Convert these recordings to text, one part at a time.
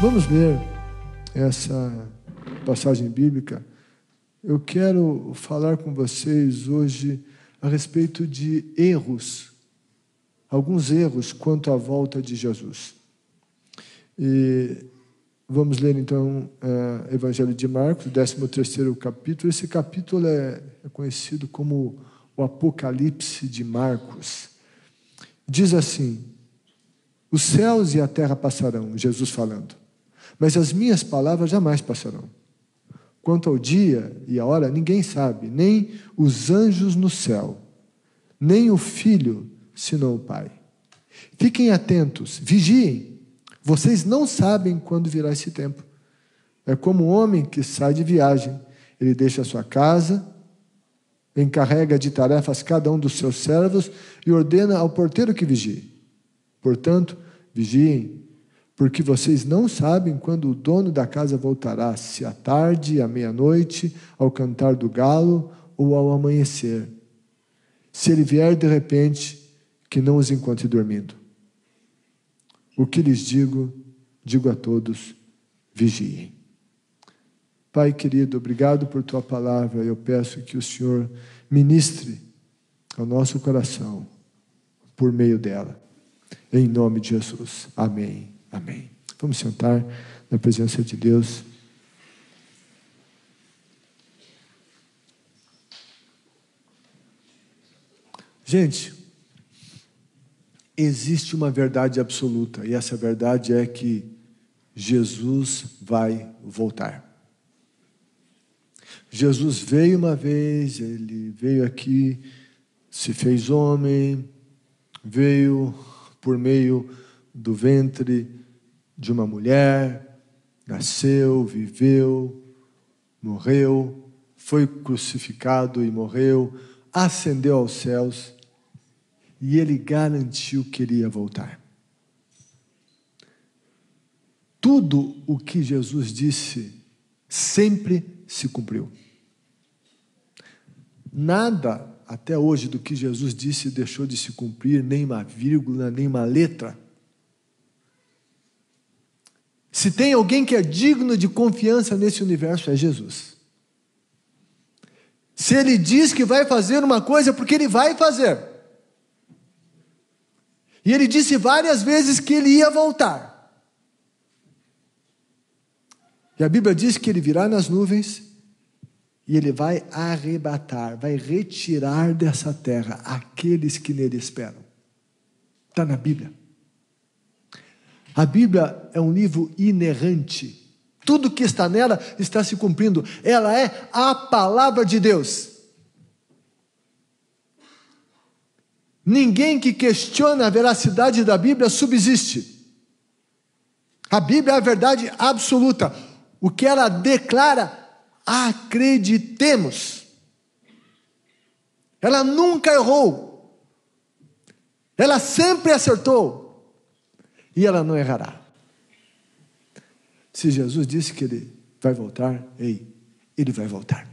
Vamos ler essa passagem bíblica. Eu quero falar com vocês hoje a respeito de erros, alguns erros quanto à volta de Jesus. E vamos ler então o Evangelho de Marcos, 13º capítulo. Esse capítulo é conhecido como o Apocalipse de Marcos. Diz assim: os céus e a terra passarão, Jesus falando, mas as minhas palavras jamais passarão. Quanto ao dia e a hora, ninguém sabe, nem os anjos no céu, nem o Filho, senão o Pai. Fiquem atentos, vigiem. Vocês não sabem quando virá esse tempo. É como um homem que sai de viagem. Ele deixa a sua casa, encarrega de tarefas cada um dos seus servos e ordena ao porteiro que vigie. Portanto, vigiem, porque vocês não sabem quando o dono da casa voltará, se à tarde, à meia-noite, ao cantar do galo ou ao amanhecer. Se ele vier de repente, que não os encontre dormindo. O que lhes digo a todos: vigiem. Pai querido, obrigado por tua palavra. Eu peço que o Senhor ministre ao nosso coração por meio dela. Em nome de Jesus. Amém. Amém. Vamos sentar na presença de Deus. Gente, existe uma verdade absoluta, e essa verdade é que Jesus vai voltar. Jesus veio uma vez, ele veio aqui, se fez homem, veio por meio do ventre de uma mulher, nasceu, viveu, morreu, foi crucificado e morreu, ascendeu aos céus, e ele garantiu que ele ia voltar. Tudo o que Jesus disse sempre se cumpriu. Nada até hoje do que Jesus disse deixou de se cumprir, nem uma vírgula, nem uma letra. Se tem alguém que é digno de confiança nesse universo, é Jesus. Se ele diz que vai fazer uma coisa, é porque ele vai fazer. E ele disse várias vezes que ele ia voltar. E a Bíblia diz que ele virá nas nuvens e ele vai arrebatar, vai retirar dessa terra aqueles que nele esperam. Está na Bíblia. A Bíblia é um livro inerrante. Tudo que está nela está se cumprindo. Ela é a palavra de Deus. Ninguém que questiona a veracidade da Bíblia subsiste. A Bíblia é a verdade absoluta. O que ela declara, acreditemos. Ela nunca errou. Ela sempre acertou. E ela não errará. Se Jesus disse que ele vai voltar, ele vai voltar.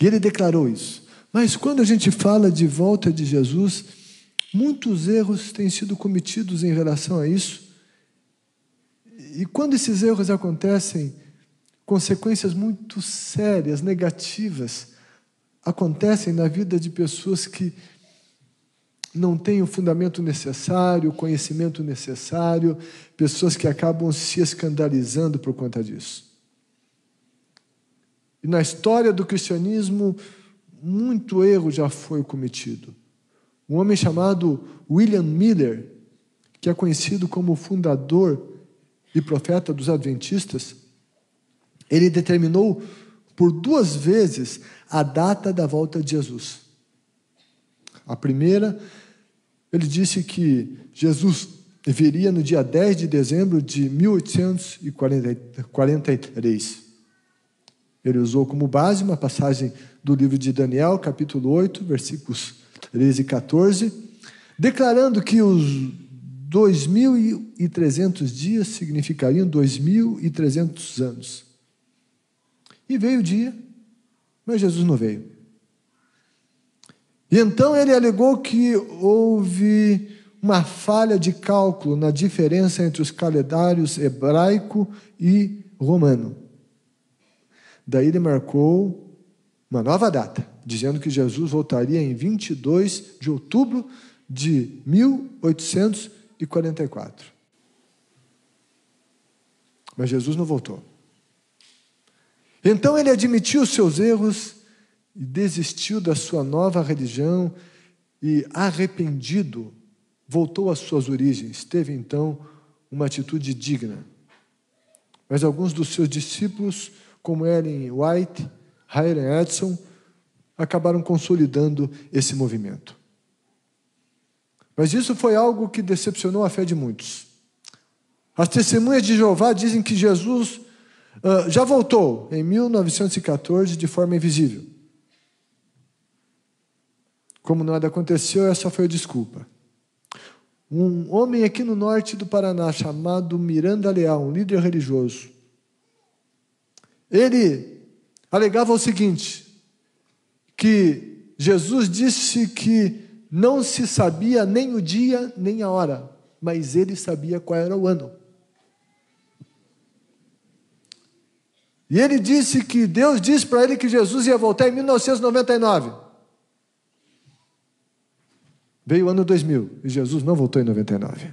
E ele declarou isso. Mas quando a gente fala de volta de Jesus, muitos erros têm sido cometidos em relação a isso. E quando esses erros acontecem, consequências muito sérias, negativas, acontecem na vida de pessoas que não têm o fundamento necessário, o conhecimento necessário, pessoas que acabam se escandalizando por conta disso. E na história do cristianismo, muito erro já foi cometido. Um homem chamado William Miller, que é conhecido como fundador e profeta dos adventistas, ele determinou por 2 vezes a data da volta de Jesus. A primeira, ele disse que Jesus viria no dia 10 de dezembro de 1843. Ele usou como base uma passagem do livro de Daniel, capítulo 8, versículos 13 e 14, declarando que os 2.300 dias significariam 2.300 anos. E veio o dia, mas Jesus não veio. E então ele alegou que houve uma falha de cálculo na diferença entre os calendários hebraico e romano. Daí ele marcou uma nova data, dizendo que Jesus voltaria em 22 de outubro de 1844. Mas Jesus não voltou. Então ele admitiu os seus erros e desistiu da sua nova religião e, arrependido, voltou às suas origens. Teve então uma atitude digna. Mas alguns dos seus discípulos, como Ellen White, Hiram Edson, acabaram consolidando esse movimento. Mas isso foi algo que decepcionou a fé de muitos. As testemunhas de Jeová dizem que Jesus já voltou em 1914 de forma invisível. Como nada aconteceu, essa foi a desculpa. Um homem aqui no norte do Paraná, chamado Miranda Leal, um líder religioso, ele alegava o seguinte, que Jesus disse que não se sabia nem o dia nem a hora, mas ele sabia qual era o ano. E ele disse que Deus disse para ele que Jesus ia voltar em 1999. Veio o ano 2000 e Jesus não voltou em 99.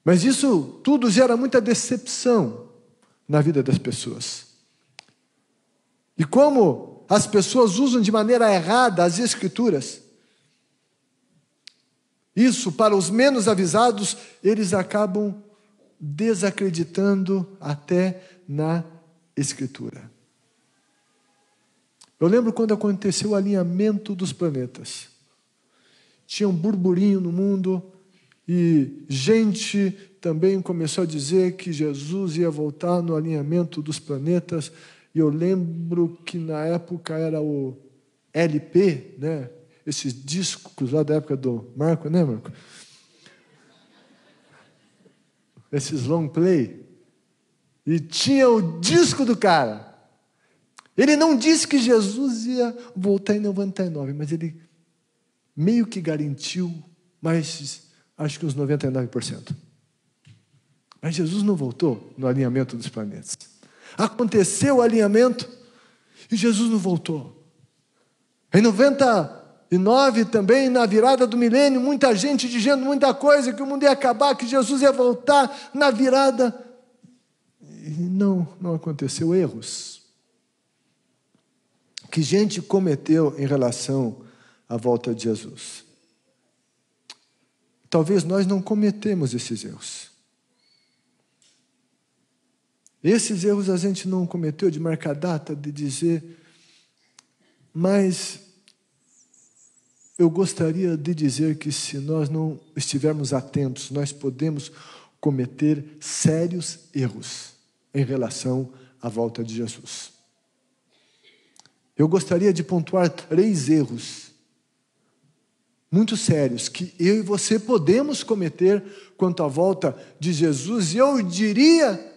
Mas isso tudo gera muita decepção na vida das pessoas. E como as pessoas usam de maneira errada as Escrituras, isso, para os menos avisados, eles acabam desacreditando até na Escritura. Eu lembro quando aconteceu o alinhamento dos planetas. Tinha um burburinho no mundo e gente também começou a dizer que Jesus ia voltar no alinhamento dos planetas. E eu lembro que na época era o LP, né? Esses discos lá da época do Marco, né, Marco? Esses long play. E tinha o disco do cara. Ele não disse que Jesus ia voltar em 99, mas ele meio que garantiu, mas acho que uns 99%. Mas Jesus não voltou no alinhamento dos planetas. Aconteceu o alinhamento e Jesus não voltou. Em 99 também, na virada do milênio, muita gente dizendo muita coisa, que o mundo ia acabar, que Jesus ia voltar na virada. E não aconteceu. Erros que gente cometeu em relação à volta de Jesus. Talvez nós não cometemos esses erros. Esses erros a gente não cometeu de marcar data, de dizer, mas eu gostaria de dizer que se nós não estivermos atentos, nós podemos cometer sérios erros em relação à volta de Jesus. Eu gostaria de pontuar 3 erros muito sérios que eu e você podemos cometer quanto à volta de Jesus, e eu diria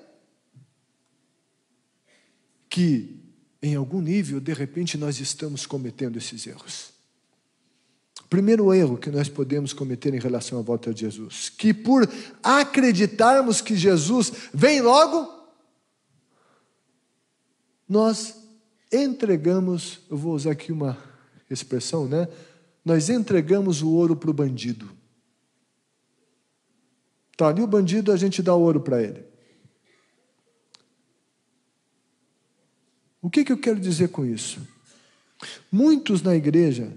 que, em algum nível, de repente, nós estamos cometendo esses erros. O primeiro erro que nós podemos cometer em relação à volta de Jesus, que por acreditarmos que Jesus vem logo, nós entregamos, eu vou usar aqui uma expressão, né? Nós entregamos o ouro para o bandido. Está ali o bandido, a gente dá o ouro para ele. O que eu quero dizer com isso? Muitos na igreja,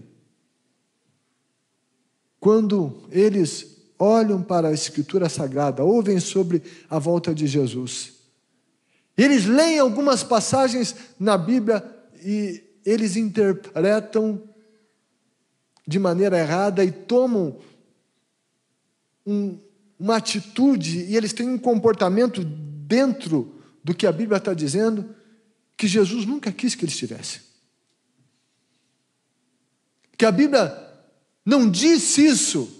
quando eles olham para a Escritura Sagrada, ouvem sobre a volta de Jesus, eles leem algumas passagens na Bíblia e eles interpretam de maneira errada e tomam uma atitude, e eles têm um comportamento dentro do que a Bíblia está dizendo, que Jesus nunca quis que eles tivessem. Que a Bíblia não disse isso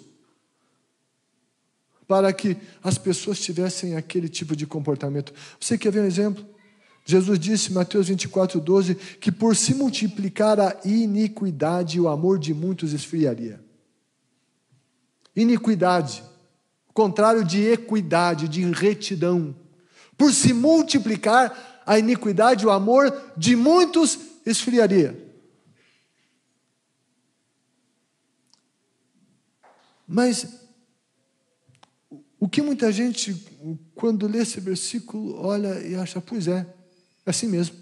para que as pessoas tivessem aquele tipo de comportamento. Você quer ver um exemplo? Jesus disse, Mateus 24:12, que por se multiplicar a iniquidade, o amor de muitos esfriaria. iniquidade, contrário de equidade, de retidão. Por se multiplicar a iniquidade, o amor de muitos esfriaria. Mas o que muita gente, quando lê esse versículo, olha e acha, pois é assim mesmo.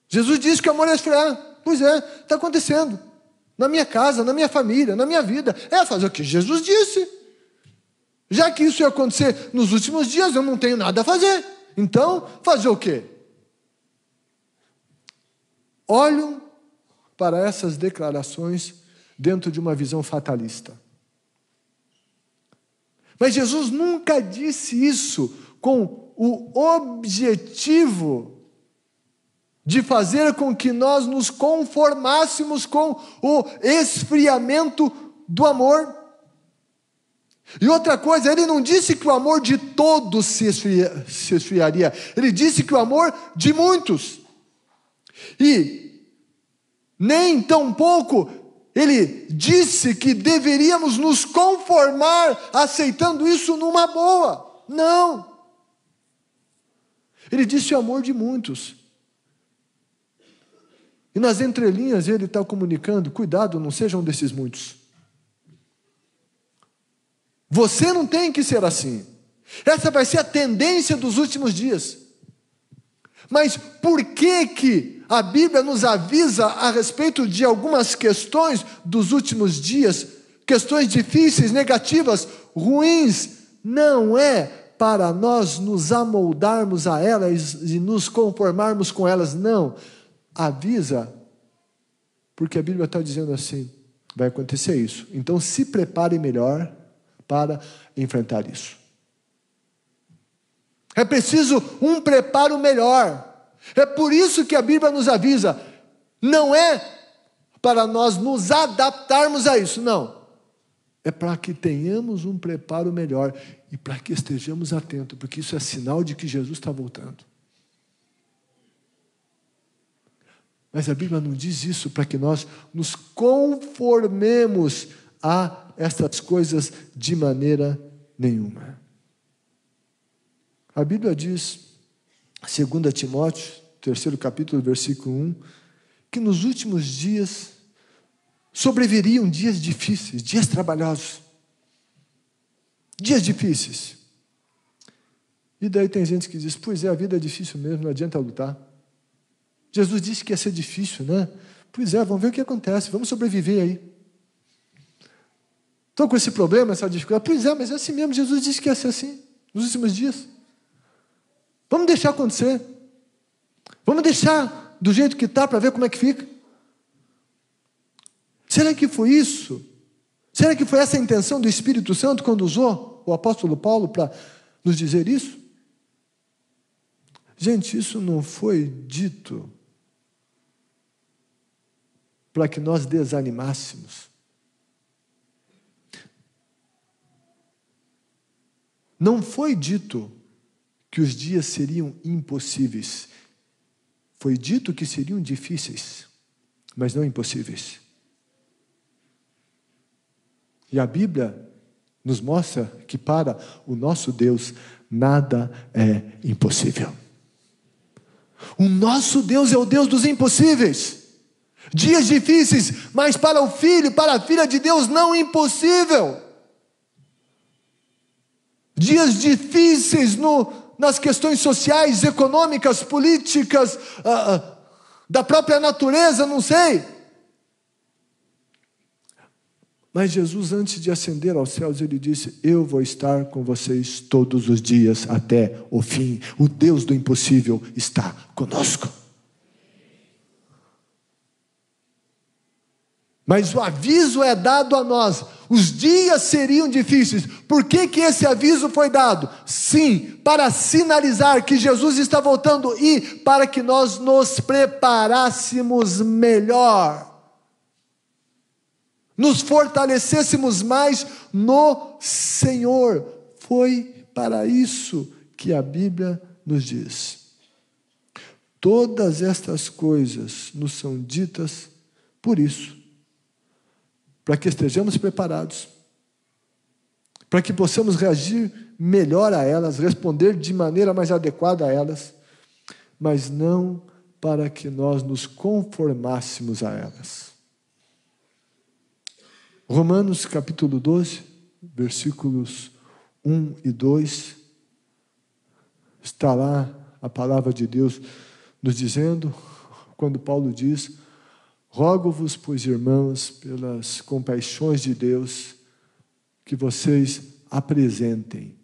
Jesus disse que o amor é esfriar. Pois é, está acontecendo. Na minha casa, na minha família, na minha vida. É fazer o que Jesus disse. Já que isso ia acontecer nos últimos dias, eu não tenho nada a fazer. Então, fazer o quê? Olho para essas declarações dentro de uma visão fatalista. Mas Jesus nunca disse isso com o objetivo de fazer com que nós nos conformássemos com o esfriamento do amor. E outra coisa, ele não disse que o amor de todos se esfriaria, ele disse que o amor de muitos. E nem tampouco ele disse que deveríamos nos conformar aceitando isso numa boa. Não. Ele disse o amor de muitos. E nas entrelinhas ele está comunicando, cuidado, não sejam desses muitos. Você não tem que ser assim. Essa vai ser a tendência dos últimos dias. Mas por que a Bíblia nos avisa a respeito de algumas questões dos últimos dias, questões difíceis, negativas, ruins? Não é para nós nos amoldarmos a elas e nos conformarmos com elas, não. Avisa, porque a Bíblia está dizendo assim, vai acontecer isso. Então se prepare melhor para enfrentar isso. É preciso um preparo melhor. É por isso que a Bíblia nos avisa, não é para nós nos adaptarmos a isso, não. É para que tenhamos um preparo melhor e para que estejamos atentos, porque isso é sinal de que Jesus está voltando. Mas a Bíblia não diz isso para que nós nos conformemos a estas coisas de maneira nenhuma. A Bíblia diz, 2 Timóteo, 3º capítulo, versículo 1, que nos últimos dias sobreviriam dias difíceis, dias trabalhosos, dias difíceis. E daí tem gente que diz, pois é, a vida é difícil mesmo, não adianta lutar. Jesus disse que ia ser difícil, né? Pois é, vamos ver o que acontece, vamos sobreviver aí. Estou com esse problema, essa dificuldade. Pois é, mas é assim mesmo, Jesus disse que ia ser assim, nos últimos dias. Vamos deixar acontecer. Vamos deixar do jeito que está para ver como é que fica. Será que foi isso? Será que foi essa a intenção do Espírito Santo quando usou o apóstolo Paulo para nos dizer isso? Gente, isso não foi dito para que nós desanimássemos. Não foi dito que os dias seriam impossíveis. Foi dito que seriam difíceis, mas não impossíveis. E a Bíblia nos mostra que para o nosso Deus nada é impossível. O nosso Deus é o Deus dos impossíveis. Dias difíceis, mas para o filho, para a filha de Deus, não impossível. Dias difíceis nas questões sociais, econômicas, políticas, da própria natureza, não sei. Mas Jesus, antes de ascender aos céus, ele disse, eu vou estar com vocês todos os dias até o fim. O Deus do impossível está conosco. Mas o aviso é dado a nós. Os dias seriam difíceis. Por que esse aviso foi dado? Sim, para sinalizar que Jesus está voltando e para que nós nos preparássemos melhor. Nos fortalecêssemos mais no Senhor. Foi para isso que a Bíblia nos diz. Todas estas coisas nos são ditas por isso. para que estejamos preparados, para que possamos reagir melhor a elas, responder de maneira mais adequada a elas, mas não para que nós nos conformássemos a elas. Romanos capítulo 12, versículos 1 e 2, está lá a palavra de Deus nos dizendo, quando Paulo diz: rogo-vos, pois, irmãos, pelas compaixões de Deus, que vocês apresentem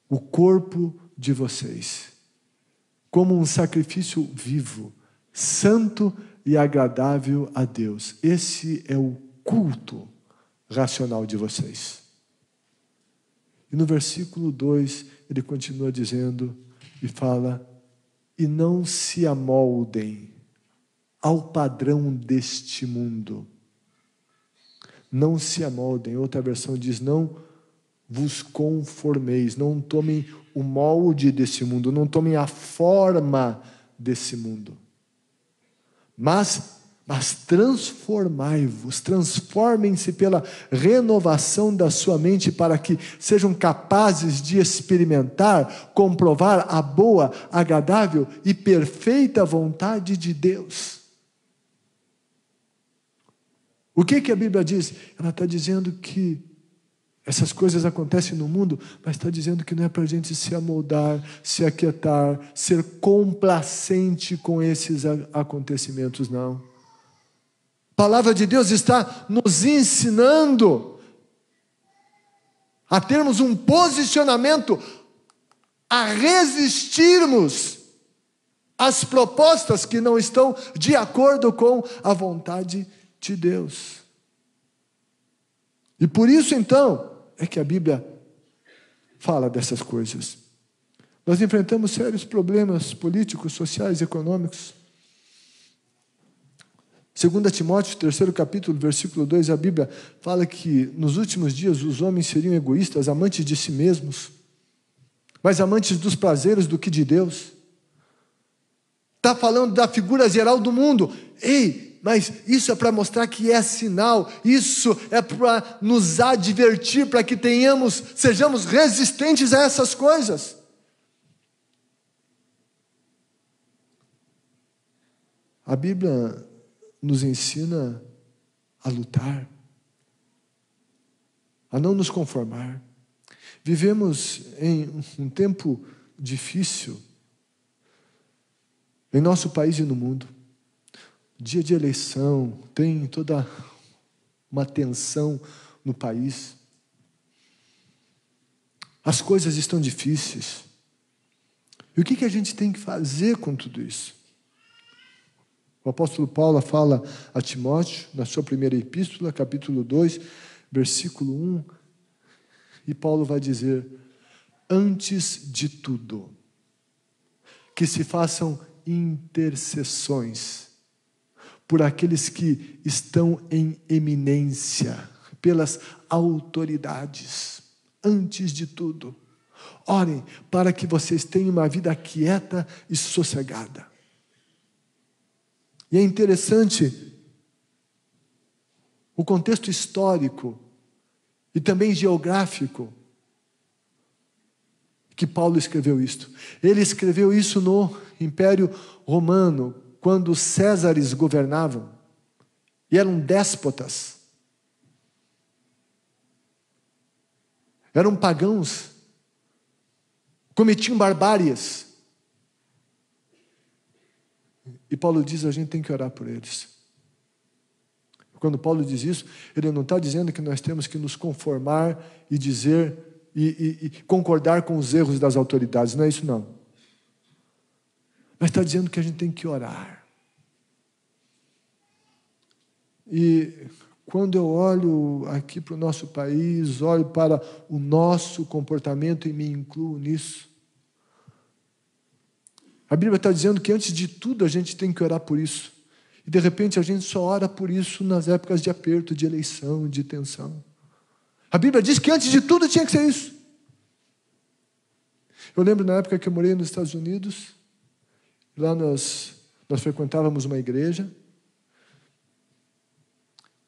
o corpo de vocês como um sacrifício vivo, santo e agradável a Deus. Esse é o culto racional de vocês. E no versículo 2, ele continua dizendo e fala: e não se amoldem ao padrão deste mundo. Não se amoldem. Outra versão diz: não vos conformeis, não tomem o molde desse mundo, não tomem a forma desse mundo. Mas transformai-vos, transformem-se pela renovação da sua mente, para que sejam capazes de experimentar, comprovar a boa, agradável e perfeita vontade de Deus. O que a Bíblia diz? Ela está dizendo que essas coisas acontecem no mundo, mas está dizendo que não é para a gente se amoldar, se aquietar, ser complacente com esses acontecimentos, não. A palavra de Deus está nos ensinando a termos um posicionamento, a resistirmos às propostas que não estão de acordo com a vontade de Deus. E por isso, então, é que a Bíblia fala dessas coisas. Nós enfrentamos sérios problemas políticos, sociais e econômicos. 2 Timóteo, 3º capítulo, versículo 2, a Bíblia fala que nos últimos dias os homens seriam egoístas, amantes de si mesmos, mais amantes dos prazeres do que de Deus. Está falando da figura geral do mundo. Ei, mas isso é para mostrar que é sinal, isso é para nos advertir, para que sejamos resistentes a essas coisas. A Bíblia nos ensina a lutar, a não nos conformar. Vivemos em um tempo difícil em nosso país e no mundo. Dia de eleição, tem toda uma tensão no país. As coisas estão difíceis. E o que a gente tem que fazer com tudo isso? O apóstolo Paulo fala a Timóteo, na sua primeira epístola, capítulo 2, versículo 1, e Paulo vai dizer: antes de tudo, que se façam intercessões por aqueles que estão em eminência, pelas autoridades. Antes de tudo, orem para que vocês tenham uma vida quieta e sossegada. E é interessante o contexto histórico e também geográfico que Paulo escreveu isto. Ele escreveu isso no Império Romano, quando os Césares governavam, e eram déspotas, eram pagãos, cometiam barbáries. E Paulo diz: a gente tem que orar por eles. Quando Paulo diz isso, ele não está dizendo que nós temos que nos conformar e dizer e concordar com os erros das autoridades, não é isso não. Mas está dizendo que a gente tem que orar. E quando eu olho aqui para o nosso país, olho para o nosso comportamento e me incluo nisso, a Bíblia está dizendo que antes de tudo a gente tem que orar por isso. E de repente a gente só ora por isso nas épocas de aperto, de eleição, de tensão. A Bíblia diz que antes de tudo tinha que ser isso. Eu lembro na época que eu morei nos Estados Unidos, lá nós frequentávamos uma igreja,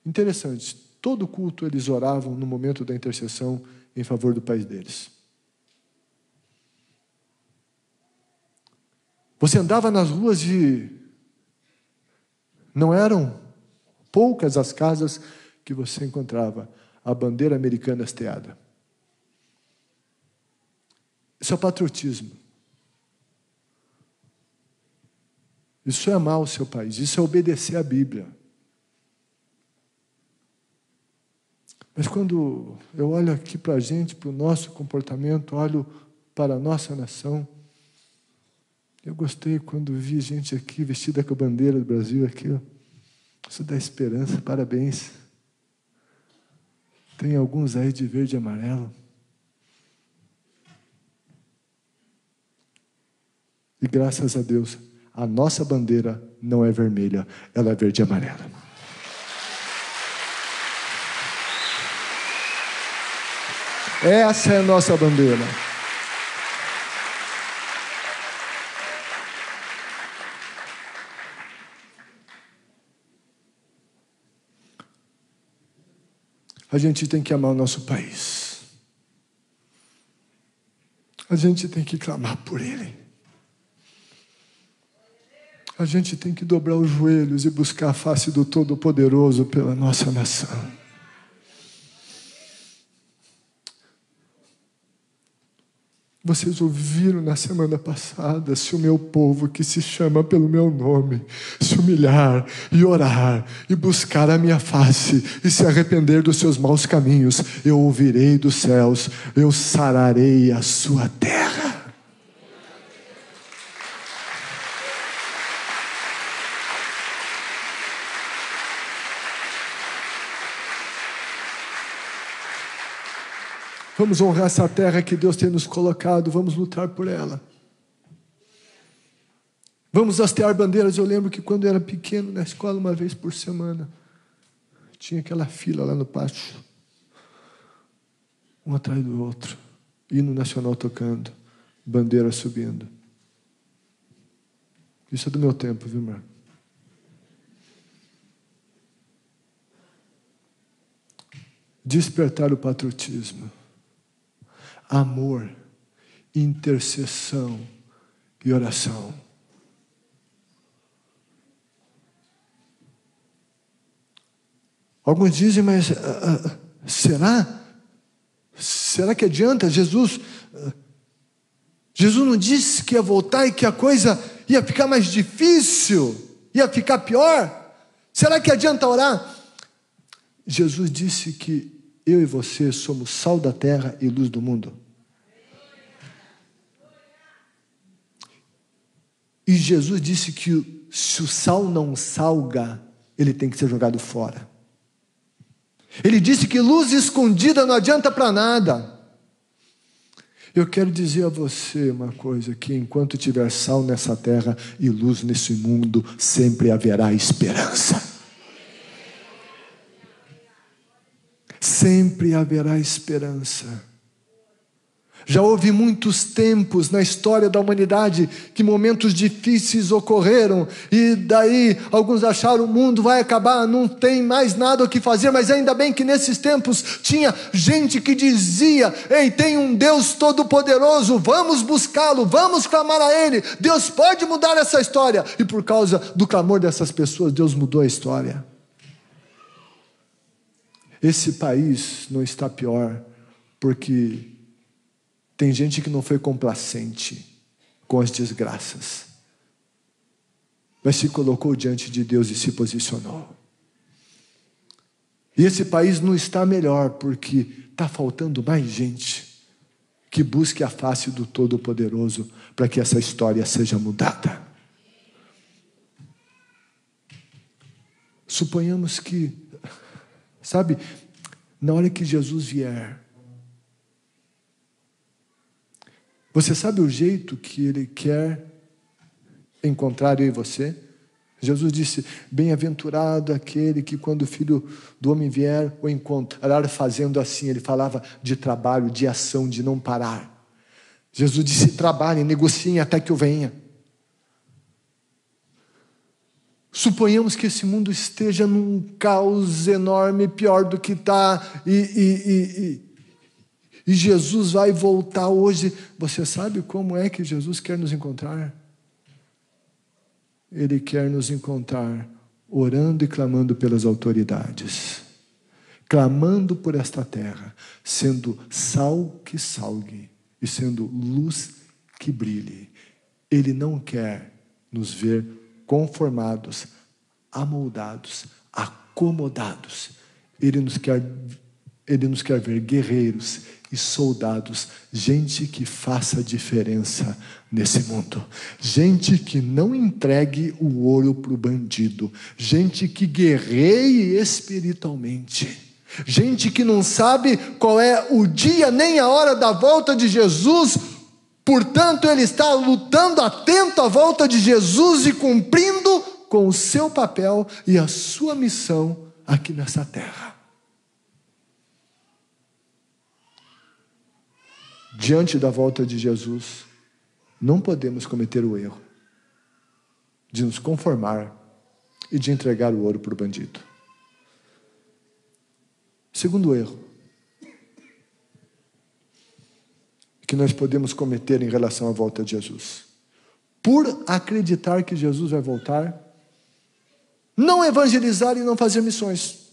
Interessante, todo culto eles oravam no momento da intercessão em favor do país deles. Você andava nas ruas e não eram poucas as casas que você encontrava a bandeira americana hasteada. Isso é patriotismo. Isso é amar o seu país, isso é obedecer à Bíblia. Mas quando eu olho aqui para a gente, para o nosso comportamento, olho para a nossa nação, eu gostei quando vi gente aqui vestida com a bandeira do Brasil, aqui, ó. Isso dá esperança, parabéns. Tem alguns aí de verde e amarelo. E graças a Deus, a nossa bandeira não é vermelha, ela é verde e amarela. Essa é a nossa bandeira. A gente tem que amar o nosso país. A gente tem que clamar por ele. A gente tem que dobrar os joelhos e buscar a face do Todo-Poderoso pela nossa nação. Vocês ouviram na semana passada, se o meu povo que se chama pelo meu nome se humilhar e orar e buscar a minha face e se arrepender dos seus maus caminhos, eu ouvirei dos céus, eu sararei a sua terra. Vamos honrar essa terra que Deus tem nos colocado, vamos lutar por ela. Vamos hastear bandeiras. Eu lembro que quando eu era pequeno, na escola, uma vez por semana, tinha aquela fila lá no pátio, um atrás do outro, hino nacional tocando, bandeira subindo. Isso é do meu tempo, viu, irmão? Despertar o patriotismo. Amor, intercessão e oração. Alguns dizem, mas será? Será que adianta? Jesus não disse que ia voltar e que a coisa ia ficar mais difícil, ia ficar pior? Será que adianta orar? Jesus disse que eu e você somos sal da terra e luz do mundo. E Jesus disse que se o sal não salga, ele tem que ser jogado fora. Ele disse que luz escondida não adianta para nada. Eu quero dizer a você uma coisa, que enquanto tiver sal nessa terra e luz nesse mundo, sempre haverá esperança. Sempre haverá esperança. Já houve muitos tempos na história da humanidade que momentos difíceis ocorreram e daí alguns acharam o mundo vai acabar, não tem mais nada o que fazer, mas ainda bem que nesses tempos tinha gente que dizia: ei, tem um Deus todo-poderoso, vamos buscá-lo, vamos clamar a Ele, Deus pode mudar essa história. E por causa do clamor dessas pessoas, Deus mudou a história. Esse país não está pior porque tem gente que não foi complacente com as desgraças, mas se colocou diante de Deus e se posicionou. E esse país não está melhor porque está faltando mais gente que busque a face do Todo-Poderoso para que essa história seja mudada. Suponhamos que, sabe, na hora que Jesus vier, você sabe o jeito que Ele quer encontrar eu e você? Jesus disse: bem-aventurado aquele que quando o Filho do Homem vier, o encontrar fazendo assim. Ele falava de trabalho, de ação, de não parar. Jesus disse: trabalhem, negociem até que eu venha. Suponhamos que esse mundo esteja num caos enorme, pior do que está, e Jesus vai voltar hoje. Você sabe como é que Jesus quer nos encontrar? Ele quer nos encontrar orando e clamando pelas autoridades, clamando por esta terra, sendo sal que salgue e sendo luz que brilhe. Ele não quer nos ver conformados, amoldados, acomodados. Ele nos quer ver guerreiros e soldados, gente que faça diferença nesse mundo, gente que não entregue o ouro para o bandido, gente que guerreie espiritualmente, gente que não sabe qual é o dia nem a hora da volta de Jesus, portanto ele está lutando atento à volta de Jesus e cumprindo com o seu papel e a sua missão aqui nessa terra. Diante da volta de Jesus, não podemos cometer o erro de nos conformar e de entregar o ouro para o bandido. Segundo erro que nós podemos cometer em relação à volta de Jesus: por acreditar que Jesus vai voltar, não evangelizar e não fazer missões.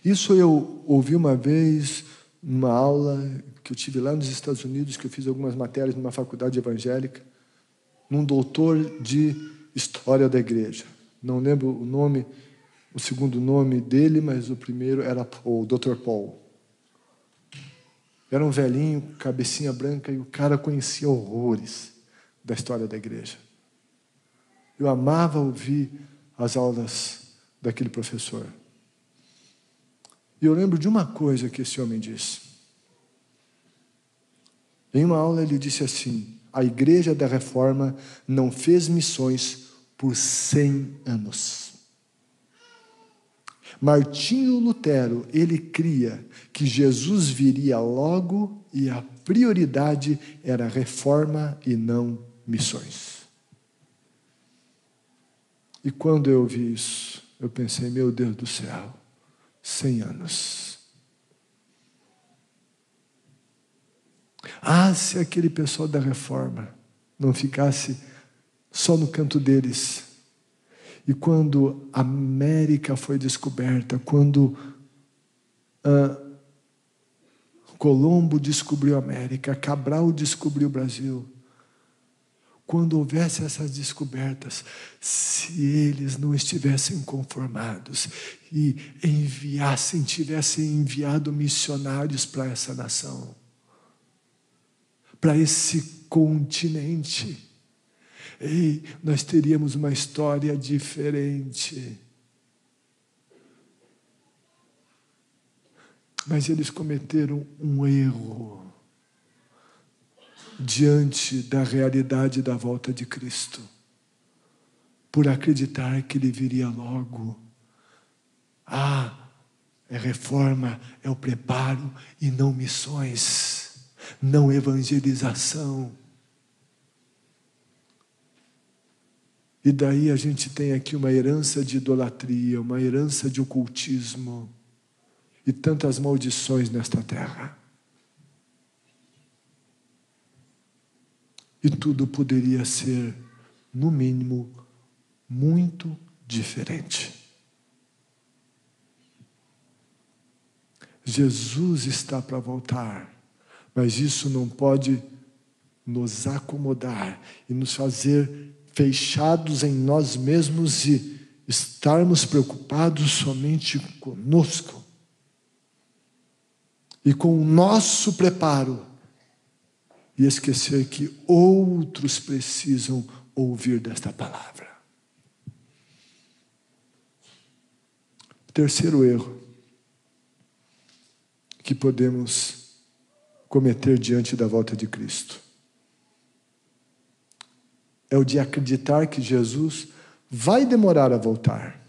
Isso eu ouvi uma vez numa aula que eu tive lá nos Estados Unidos, que eu fiz algumas matérias numa faculdade evangélica, num doutor de história da igreja. Não lembro o nome, o segundo nome dele, mas o primeiro era o Dr. Paul. Era um velhinho, cabecinha branca, e o cara conhecia horrores da história da igreja. Eu amava ouvir as aulas daquele professor. E eu lembro de uma coisa que esse homem disse. Em uma aula ele disse assim: a Igreja da Reforma não fez missões por 100 anos. Martinho Lutero, ele cria que Jesus viria logo e a prioridade era reforma e não missões. E quando eu ouvi isso, eu pensei: meu Deus do céu, 100 anos. Se aquele pessoal da reforma não ficasse só no canto deles. E quando a América foi descoberta, quando Colombo descobriu a América, Cabral descobriu o Brasil, quando houvesse essas descobertas, se eles não estivessem conformados e tivessem enviado missionários para essa nação, para esse continente, nós teríamos uma história diferente. Mas eles cometeram um erro diante da realidade da volta de Cristo, por acreditar que Ele viria logo. É reforma, é o preparo e não missões, não evangelização. E daí a gente tem aqui uma herança de idolatria, uma herança de ocultismo e tantas maldições nesta terra. E tudo poderia ser, no mínimo, muito diferente. Jesus está para voltar, mas isso não pode nos acomodar e nos fazer fechados em nós mesmos e estarmos preocupados somente conosco e com o nosso preparo, e esquecer que outros precisam ouvir desta palavra. Terceiro erro que podemos cometer diante da volta de Cristo é o de acreditar que Jesus vai demorar a voltar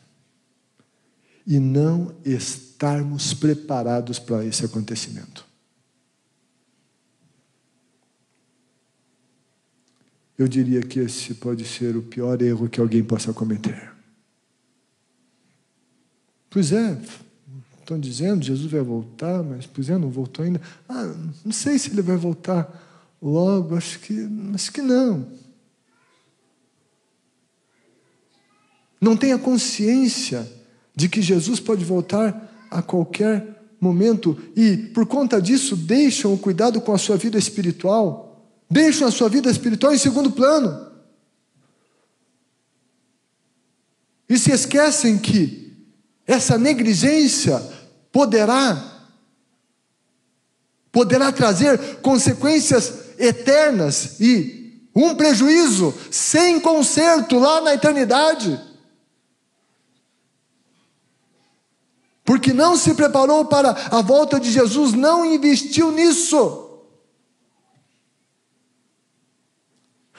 e não estarmos preparados para esse acontecimento. eu diria que esse pode ser o pior erro que alguém possa cometer. Pois é, estão dizendo, Jesus vai voltar, mas pois é, não voltou ainda. Não sei se ele vai voltar logo, acho que não. Não tenha consciência de que Jesus pode voltar a qualquer momento e, por conta disso, deixam o cuidado com a sua vida espiritual, deixam a sua vida espiritual em segundo plano. E se esquecem que essa negligência poderá trazer consequências eternas e um prejuízo sem conserto lá na eternidade. Porque não se preparou para a volta de Jesus, não investiu nisso.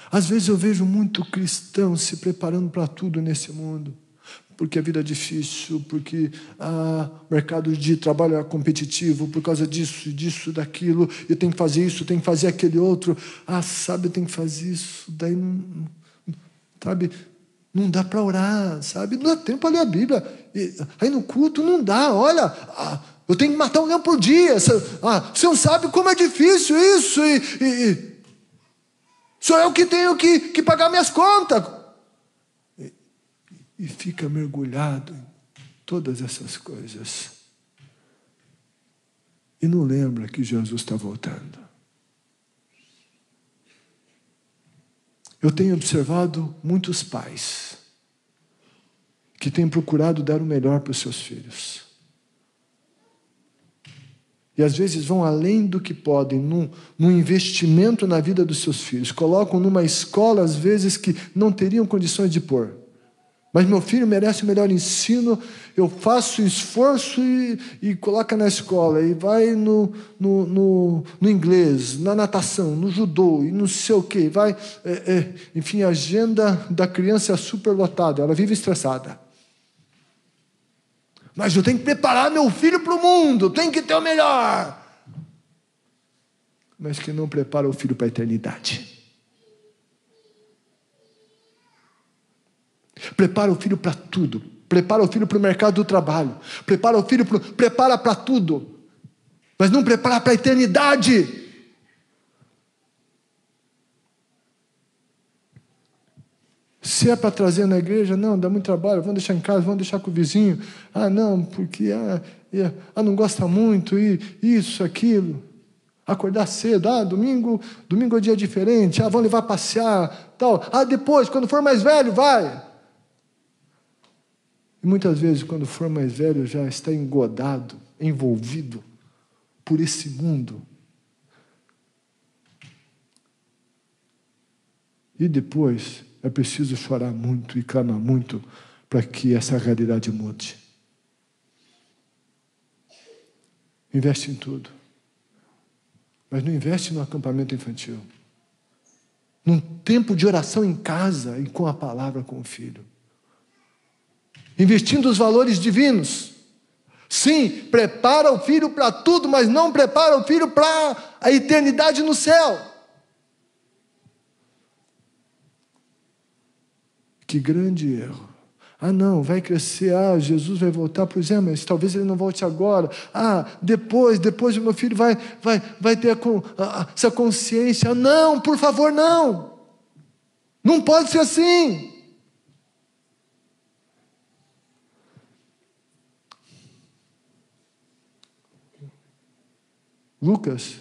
Às vezes eu vejo muito cristão se preparando para tudo nesse mundo. Porque a vida é difícil, porque o mercado de trabalho é competitivo, por causa disso, daquilo, eu tenho que fazer isso, tenho que fazer aquele outro. Sabe, eu tenho que fazer isso, daí não, sabe, não dá para orar, sabe, não dá tempo para ler a Bíblia. Aí no culto não dá, olha, eu tenho que matar um leão por dia. Você não sabe como é difícil isso, sou eu que tenho que pagar minhas contas. E fica mergulhado em todas essas coisas. E não lembra que Jesus está voltando. Eu tenho observado muitos pais que têm procurado dar o melhor para os seus filhos. E às vezes vão além do que podem num investimento na vida dos seus filhos. Colocam numa escola, às vezes, que não teriam condições de pôr. Mas meu filho merece o melhor ensino, eu faço esforço e coloca na escola, e vai no inglês, na natação, no judô, e não sei o quê, enfim, a agenda da criança é superlotada, ela vive estressada. Mas eu tenho que preparar meu filho para o mundo, tenho que ter o melhor. Mas que não prepara o filho para a eternidade. Prepara o filho para tudo. Prepara o filho para o mercado do trabalho. Prepara o filho para tudo. Mas não prepara para a eternidade. Se é para trazer na igreja, não, dá muito trabalho, vamos deixar em casa, vamos deixar com o vizinho. Não, porque não gosta muito, e isso, aquilo. Acordar cedo, domingo é um dia diferente, vão levar a passear, tal. Depois, quando for mais velho, vai. E muitas vezes, quando for mais velho, já está engodado, envolvido por esse mundo. E depois é preciso chorar muito e clamar muito para que essa realidade mude. Investe em tudo. Mas não investe no acampamento infantil. Num tempo de oração em casa e com a palavra com o filho. Investindo os valores divinos. Sim, prepara o filho para tudo, mas não prepara o filho para a eternidade no céu. Que grande erro. Não, vai crescer, Jesus vai voltar, pois é, mas talvez ele não volte agora. Depois o meu filho vai ter essa consciência. Não, por favor, não. Não pode ser assim. Lucas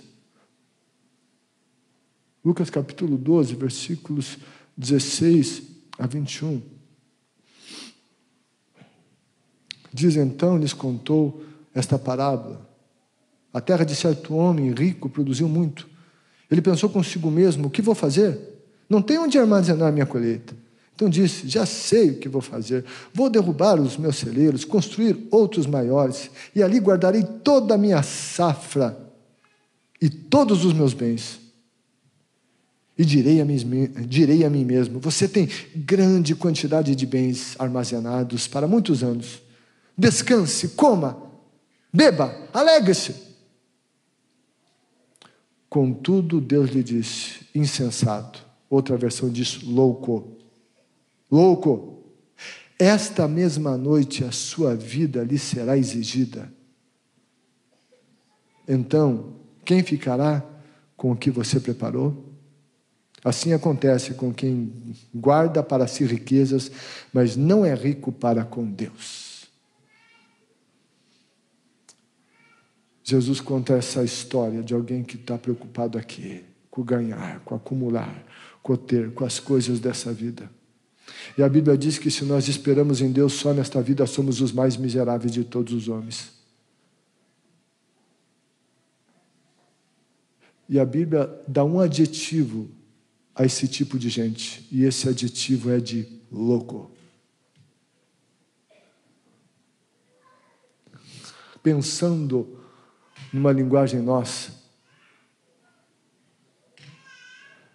capítulo 12, versículos 16 a 21. Diz então, lhes contou esta parábola. A terra de certo homem rico produziu muito. Ele pensou consigo mesmo, o que vou fazer? Não tenho onde armazenar a minha colheita. Então disse, já sei o que vou fazer. Vou derrubar os meus celeiros, construir outros maiores, e ali guardarei toda a minha safra e todos os meus bens. E direi a mim mesmo, você tem grande quantidade de bens armazenados para muitos anos. Descanse, coma, beba, alegre-se. Contudo, Deus lhe disse, insensato, Outra versão diz louco. Louco. Esta mesma noite a sua vida lhe será exigida. Então, quem ficará com o que você preparou? Assim acontece com quem guarda para si riquezas, mas não é rico para com Deus. Jesus conta essa história de alguém que está preocupado aqui, com ganhar, com acumular, com ter, com as coisas dessa vida. E a Bíblia diz que se nós esperamos em Deus só nesta vida, somos os mais miseráveis de todos os homens. E a Bíblia dá um adjetivo a esse tipo de gente, e esse adjetivo é de louco. Pensando numa linguagem nossa,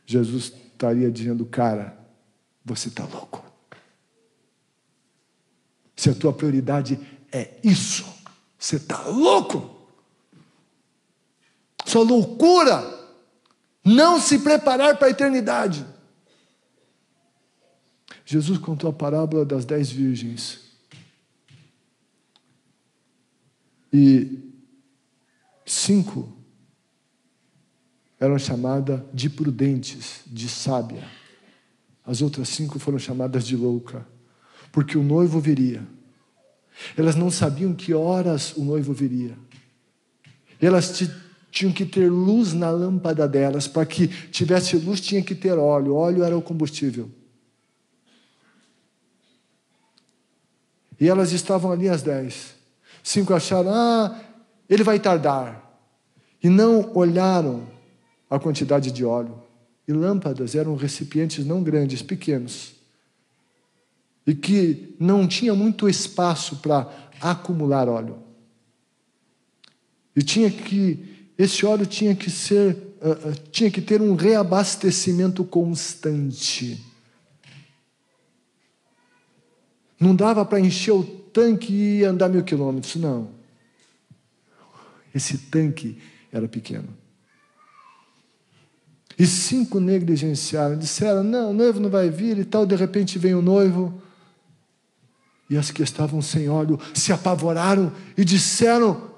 Jesus estaria dizendo: cara, você está louco. Se a tua prioridade é isso, você está louco. Sua loucura não se preparar para a eternidade. Jesus contou a parábola das 10 virgens. E 5 eram chamadas de prudentes, de sábia. As outras 5 foram chamadas de louca, porque o noivo viria. Elas não sabiam que horas o noivo viria. Elas tinham que ter luz na lâmpada delas. Para que tivesse luz, tinha que ter óleo. Óleo era o combustível. E elas estavam ali às 10. 5 acharam: ele vai tardar. E não olharam a quantidade de óleo. E lâmpadas eram recipientes não grandes, pequenos. E que não tinha muito espaço para acumular óleo. E esse óleo tinha que ter um reabastecimento constante. Não dava para encher o tanque e andar 1000 quilômetros, não. Esse tanque era pequeno. E 5 negligenciaram, disseram: não, o noivo não vai vir e tal. De repente vem o noivo. E as que estavam sem óleo se apavoraram e disseram: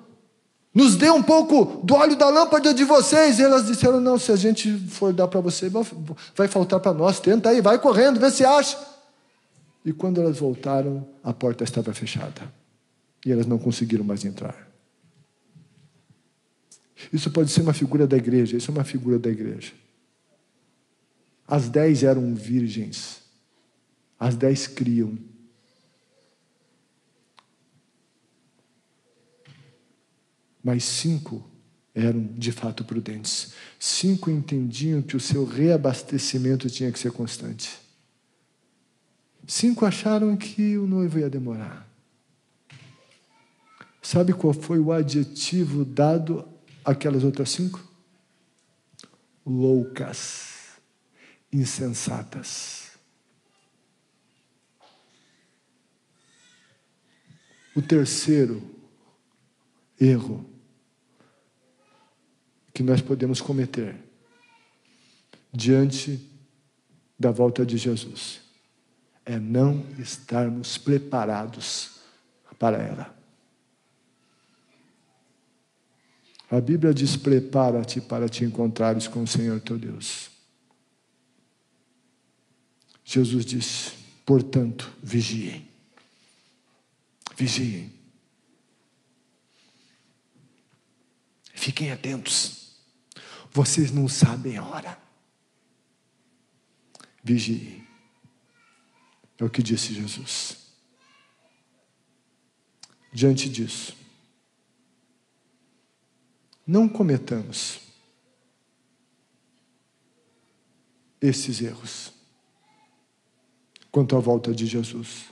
nos dê um pouco do óleo da lâmpada de vocês. E elas disseram: não, se a gente for dar para você, vai faltar para nós. Tenta aí, vai correndo, vê se acha. E quando elas voltaram, a porta estava fechada. E elas não conseguiram mais entrar. Isso pode ser uma figura da igreja. Isso é uma figura da igreja. As 10 eram virgens. As 10 criam. Mas 5 eram de fato prudentes. 5 entendiam que o seu reabastecimento tinha que ser constante. 5 acharam que o noivo ia demorar. Sabe qual foi o adjetivo dado àquelas outras 5? Loucas, insensatas. O terceiro erro que nós podemos cometer diante da volta de Jesus é não estarmos preparados para ela. A Bíblia diz: prepara-te para te encontrares com o Senhor teu Deus. Jesus disse: portanto, vigiem. Vigiem. Fiquem atentos. Vocês não sabem a hora. Vigiem. É o que disse Jesus. Diante disso, não cometamos esses erros quanto à volta de Jesus.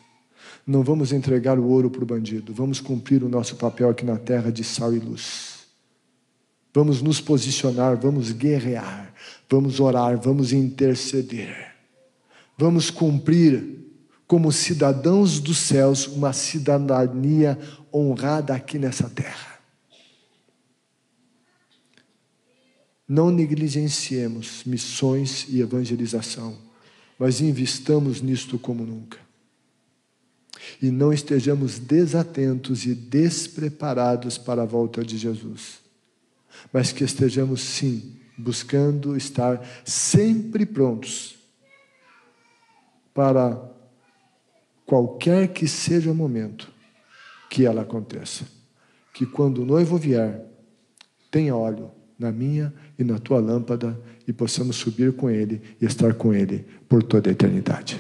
Não vamos entregar o ouro para o bandido. Vamos cumprir o nosso papel aqui na terra de sal e luz. Vamos nos posicionar, vamos guerrear, vamos orar, vamos interceder. Vamos cumprir como cidadãos dos céus uma cidadania honrada aqui nessa terra. não negligenciemos missões e evangelização, mas investamos nisto como nunca. E não estejamos desatentos e despreparados para a volta de Jesus, mas que estejamos, sim, buscando estar sempre prontos para qualquer que seja o momento que ela aconteça. Que quando o noivo vier, tenha óleo na minha e na tua lâmpada e possamos subir com ele e estar com ele por toda a eternidade.